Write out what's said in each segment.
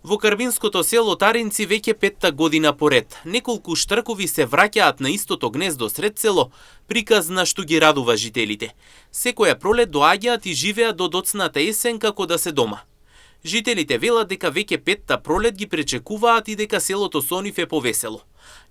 Во карбинското село Таринци веќе 5-та година поред, неколку штркови се враќаат на истото гнездо сред село, приказ на што ги радува жителите. Секоја пролет доаѓаат и живеат до доцната есен како да се дома. Жителите велат дека веќе 5-та пролет ги пречекуваат и дека селото со нив е повесело.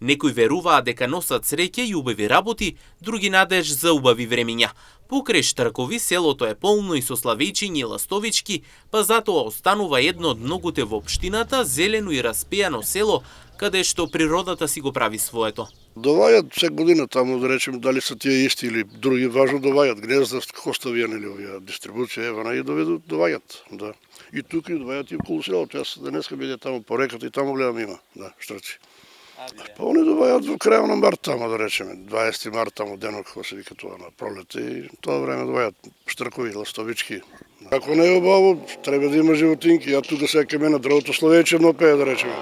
Некои веруваат дека носат среќа и убави работи, други надеж за убави времиња. Покрај штркови селото е полно и со славејчиња и ластовички, па затоа останува едно од многуте во општината, зелено и распејано село, каде што природата си го прави своето. Доваѓат се година таму, да речем, дали се тие исти или други, важно доваѓат. Гнезда, Коставија, нели, овие дистрибуција, евана и доваѓат, да. И тука и доваѓат и околу селото. Јас денеска биде таму по реката и таму гледам има, да, штрци. Па они доваѓат во крајот на март таму, да речеме, 20 март таму денот, како се вика тоа на пролет, и тоа време доваѓат штркови, ластовички. Ако не е убаво, треба да има животинки. Ја тука сега ке мене дрвото словејче но пее, да речеме.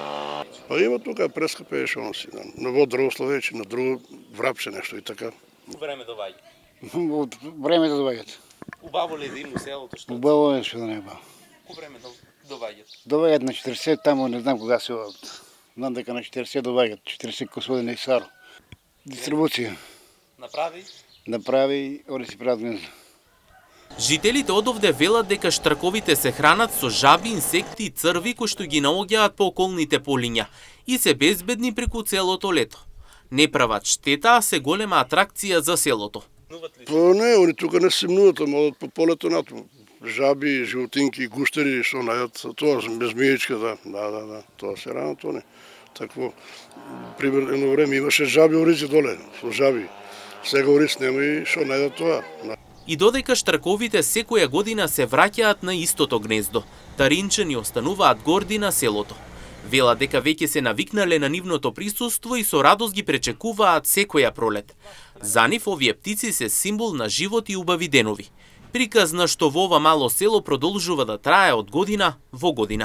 Па има тука преска пееше оноси, да. На во дрво словејче, на друго врапче нешто и така. Време доваѓа. Од време да доваѓат. Убаво ли да има селото што? Убаво е што да не ба. Ко време доваѓат? Доваѓат на 40 таму, не знам кога се одат. Знам дека на 40 доваѓат, 40 Косводина и Саро. Дистрибуција. Направи, они си прават гнездо. Жителите одовде велат дека штрковите се хранат со жаби, инсекти и црви кои што ги наоѓаат по околните полиња и се безбедни преку целото лето. Не прават штета, а се голема атракција за селото. Па не, они тука не се мнуат, ама одат по полето натаму. Жаби, животинки, гуштери, што најдат, тоа безмијачка, да, тоа се ранат они. Такво, пример, едно време имаше жаби орици доле, со жаби. Сега ориц нема и што најдат тоа. И додека штрковите секоја година се враќаат на истото гнездо, таринчани остануваат горди на селото. Велат дека веќе се навикнале на нивното присуство и со радост ги пречекуваат секоја пролет. За нив овие птици се символ на живот и убави денови. Приказ на што во ова мало село продолжува да трае од година во година.